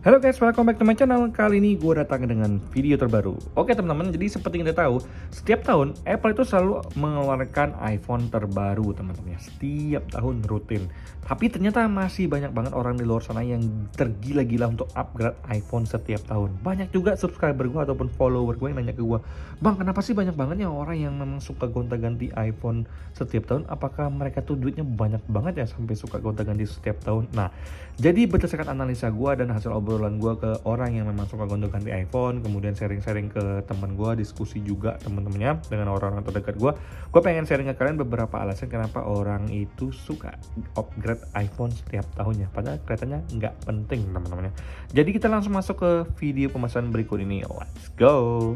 Halo guys, welcome back to my channel. Kali ini gue datang dengan video terbaru. Oke teman-teman, jadi seperti yang kita tahu, setiap tahun Apple itu selalu mengeluarkan iPhone terbaru teman-teman ya. Setiap tahun rutin. Tapi ternyata masih banyak banget orang di luar sana yang tergila-gila untuk upgrade iPhone setiap tahun. Banyak juga subscriber gue ataupun follower gue yang nanya ke gue, "Bang, kenapa sih banyak banget ya orang yang memang suka gonta-ganti iPhone setiap tahun? Apakah mereka tuh duitnya banyak banget ya sampai suka gonta-ganti setiap tahun?" Nah, jadi berdasarkan analisa gue dan hasil obrolan gue ke orang yang memang suka gonta-ganti iPhone, kemudian sharing-sharing ke teman gue, diskusi juga teman-temannya dengan orang-orang terdekat gue pengen sharing ke kalian beberapa alasan kenapa orang itu suka upgrade iPhone setiap tahunnya, padahal kelihatannya nggak penting teman-temannya. Jadi kita langsung masuk ke video pemasaran berikut ini. Let's go.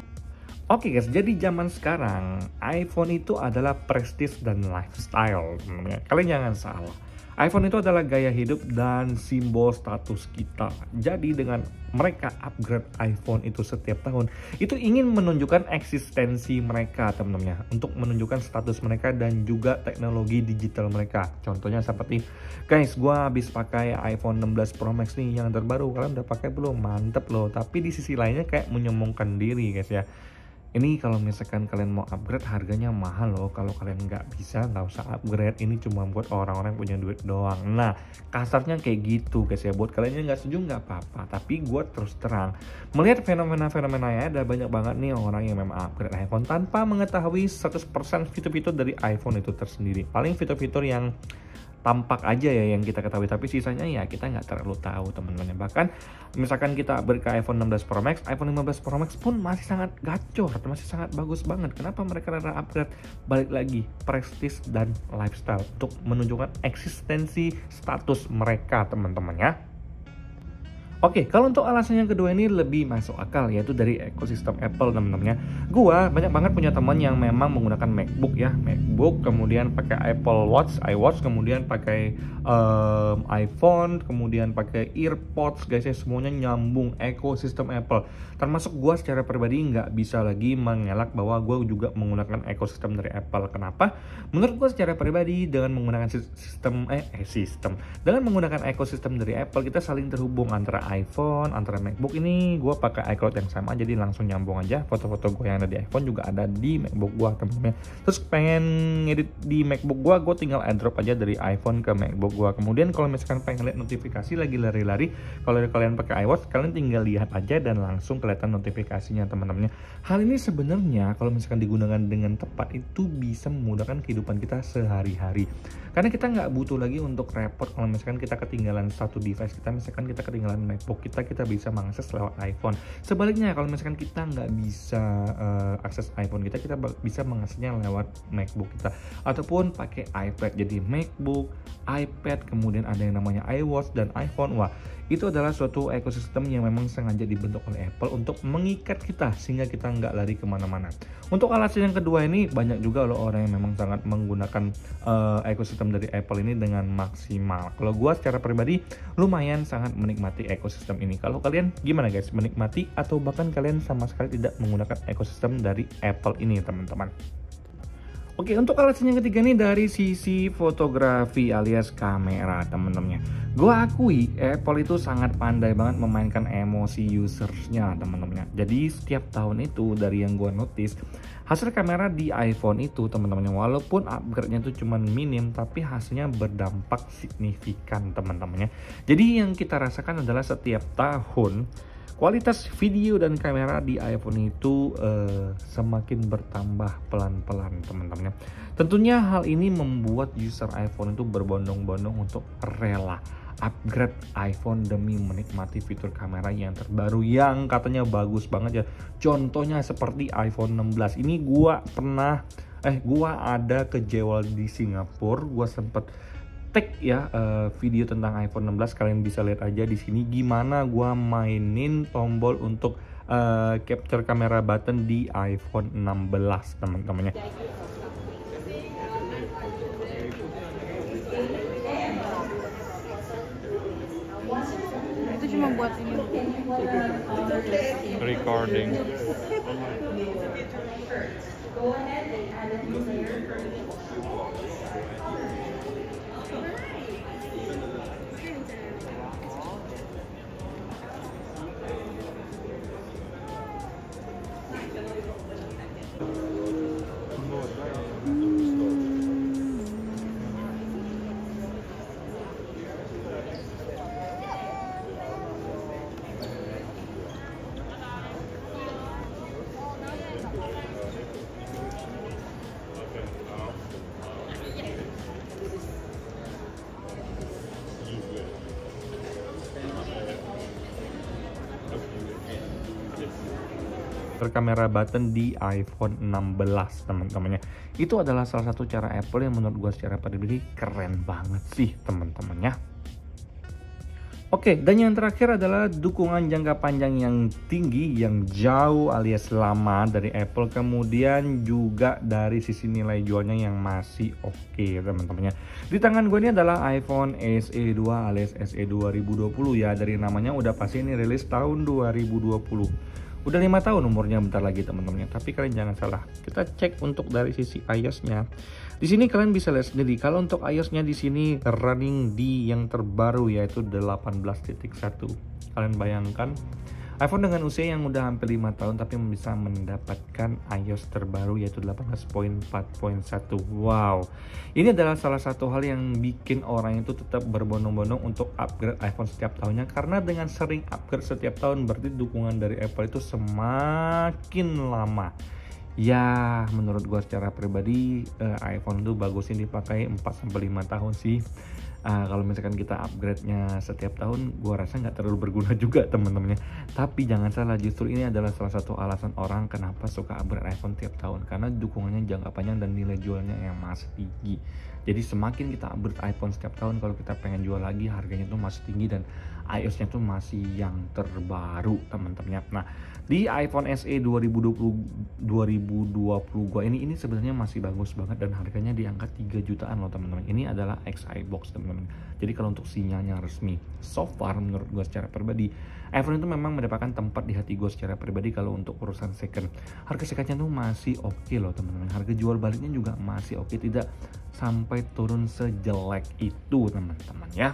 Oke guys, jadi zaman sekarang iPhone itu adalah prestige dan lifestyle teman-teman. Kalian jangan salah, iPhone itu adalah gaya hidup dan simbol status kita. Jadi dengan mereka upgrade iPhone itu setiap tahun, itu ingin menunjukkan eksistensi mereka teman-teman, untuk menunjukkan status mereka dan juga teknologi digital mereka. Contohnya seperti, guys, gua habis pakai iPhone 16 Pro Max nih yang terbaru. Kalian udah pakai belum? Mantep loh. Tapi di sisi lainnya kayak menyombongkan diri guys ya. Ini kalau misalkan kalian mau upgrade harganya mahal loh. Kalau kalian nggak bisa, nggak usah upgrade. Ini cuma buat orang-orang yang punya duit doang. Nah, kasarnya kayak gitu guys ya. Buat kalian yang nggak setuju nggak apa-apa. Tapi gue terus terang melihat fenomena-fenomena ya, ada banyak banget nih orang yang memang upgrade iPhone tanpa mengetahui 100% fitur-fitur dari iPhone itu tersendiri. Paling fitur-fitur yang tampak aja ya yang kita ketahui, tapi sisanya ya kita nggak terlalu tahu teman-teman. Bahkan misalkan kita ke iPhone 16 Pro Max, iPhone 15 Pro Max pun masih sangat gacor, masih sangat bagus banget. Kenapa mereka rela upgrade? Balik lagi, prestige dan lifestyle, untuk menunjukkan eksistensi status mereka teman-teman ya. Oke, kalau untuk alasan yang kedua ini lebih masuk akal, yaitu dari ekosistem Apple teman-teman ya. Gua banyak banget punya teman yang memang menggunakan MacBook ya, MacBook, kemudian pakai Apple Watch, iWatch, kemudian pakai iPhone, kemudian pakai AirPods guys ya, semuanya nyambung ekosistem Apple. Termasuk gua secara pribadi nggak bisa lagi mengelak bahwa gua juga menggunakan ekosistem dari Apple. Kenapa? Menurut gua secara pribadi dengan menggunakan dengan menggunakan ekosistem dari Apple, kita saling terhubung antara iPhone, antara MacBook. Ini gue pakai iCloud yang sama, jadi langsung nyambung aja. Foto-foto gue yang ada di iPhone juga ada di MacBook gue teman-teman. Terus pengen ngedit di MacBook gue tinggal airdrop aja dari iPhone ke MacBook gue. Kemudian kalau misalkan pengen lihat notifikasi lagi lari-lari, kalau kalian pakai iWatch, kalian tinggal lihat aja dan langsung kelihatan notifikasinya teman-teman. Hal ini sebenarnya kalau misalkan digunakan dengan tepat itu bisa memudahkan kehidupan kita sehari-hari. Karena kita nggak butuh lagi untuk repot kalau misalkan kita ketinggalan satu device kita, misalkan kita ketinggalan MacBook kita bisa mengakses lewat iPhone. Sebaliknya kalau misalkan kita nggak bisa akses iPhone kita bisa mengaksesnya lewat MacBook kita, ataupun pakai iPad. Jadi MacBook, iPad, kemudian ada yang namanya iWatch dan iPhone. Wah, itu adalah suatu ekosistem yang memang sengaja dibentuk oleh Apple untuk mengikat kita sehingga kita nggak lari kemana-mana. Untuk alasan yang kedua ini, banyak juga loh orang yang memang sangat menggunakan ekosistem dari Apple ini dengan maksimal. Kalau gue secara pribadi lumayan sangat menikmati ekosistem ini. Kalau kalian gimana guys? Menikmati atau bahkan kalian sama sekali tidak menggunakan ekosistem dari Apple ini teman-teman? Oke, untuk alasan yang ketiga nih dari sisi fotografi alias kamera teman-temannya. Gue akui Apple itu sangat pandai banget memainkan emosi usersnya teman-temannya. Jadi setiap tahun itu dari yang gue notice, hasil kamera di iPhone itu teman-temannya, walaupun upgrade-nya itu cuma minim, tapi hasilnya berdampak signifikan teman-temannya. Jadi yang kita rasakan adalah setiap tahun kualitas video dan kamera di iPhone itu semakin bertambah pelan-pelan teman-teman. Tentunya hal ini membuat user iPhone itu berbondong-bondong untuk rela upgrade iPhone demi menikmati fitur kamera yang terbaru yang katanya bagus banget ya. Contohnya seperti iPhone 16. Ini gua ada kejewel di Singapura, gua sempet tag ya video tentang iPhone 16. Kalian bisa lihat aja di sini gimana gua mainin tombol untuk capture kamera button di iPhone 16 teman-temannya. Itu cuma buat ini Recording. kamera button di iPhone 16 teman-temannya. Itu adalah salah satu cara Apple yang menurut gua secara pribadi keren banget sih teman-temannya. Oke, dan yang terakhir adalah dukungan jangka panjang yang tinggi, yang jauh alias lama dari Apple. Kemudian juga dari sisi nilai jualnya yang masih oke teman-temannya. Di tangan gue ini adalah iPhone SE 2 alias SE 2020 ya. Dari namanya udah pasti ini rilis tahun 2020. Udah 5 tahun umurnya bentar lagi teman-temannya. Tapi kalian jangan salah. Kita cek untuk dari sisi iOS-nya. Di sini kalian bisa lihat sendiri kalau untuk iOS-nya di sini running di yang terbaru yaitu 18.1. Kalian bayangkan iPhone dengan usia yang udah hampir 5 tahun tapi bisa mendapatkan iOS terbaru yaitu 18.4.1. Wow. Ini adalah salah satu hal yang bikin orang itu tetap berbondong-bondong untuk upgrade iPhone setiap tahunnya, karena dengan sering upgrade setiap tahun berarti dukungan dari Apple itu semakin lama. Ya, menurut gua secara pribadi iPhone itu bagusnya dipakai 4-5 tahun sih. Kalau misalkan kita upgrade-nya setiap tahun, gua rasa nggak terlalu berguna juga teman-temannya. Tapi jangan salah, justru ini adalah salah satu alasan orang kenapa suka upgrade iPhone tiap tahun, karena dukungannya jangka panjang dan nilai jualnya yang masih tinggi. Jadi semakin kita upgrade iPhone setiap tahun, kalau kita pengen jual lagi harganya tuh masih tinggi dan iOS-nya tuh masih yang terbaru teman-temannya. Nah, di iPhone SE 2020 gua ini sebenarnya masih bagus banget dan harganya di angka 3 jutaan loh teman-teman. Ini adalah XI box teman-teman. Jadi kalau untuk sinyalnya resmi, so far menurut gua secara pribadi, iPhone itu memang mendapatkan tempat di hati gua secara pribadi kalau untuk urusan second. Harga secondnya tuh masih oke loh teman-teman. Harga jual baliknya juga masih oke, tidak sampai turun sejelek itu teman-teman ya.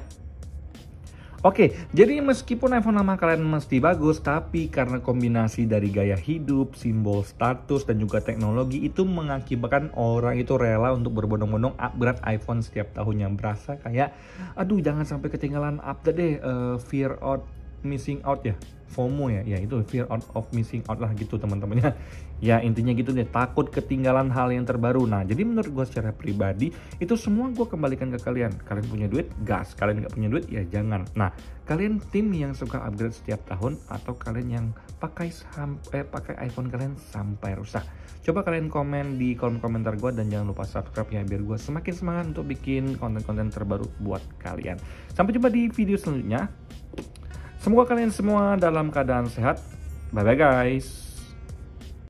Oke, jadi meskipun iPhone lama kalian mesti bagus, tapi karena kombinasi dari gaya hidup, simbol status, dan juga teknologi itu mengakibatkan orang itu rela untuk berbondong-bondong upgrade iPhone setiap tahunnya. Berasa kayak, aduh jangan sampai ketinggalan update deh, fear of missing out ya, FOMO ya, itu fear of missing out lah gitu teman-temannya. Ya intinya gitu deh, takut ketinggalan hal yang terbaru. Nah jadi menurut gue secara pribadi itu semua gue kembalikan ke kalian. Kalian punya duit, gas. Kalian nggak punya duit, ya jangan. Nah kalian tim yang suka upgrade setiap tahun atau kalian yang pakai iPhone kalian sampai rusak? Coba kalian komen di kolom komentar gue dan jangan lupa subscribe ya biar gue semakin semangat untuk bikin konten-konten terbaru buat kalian. Sampai jumpa di video selanjutnya. Semoga kalian semua dalam keadaan sehat. Bye bye guys.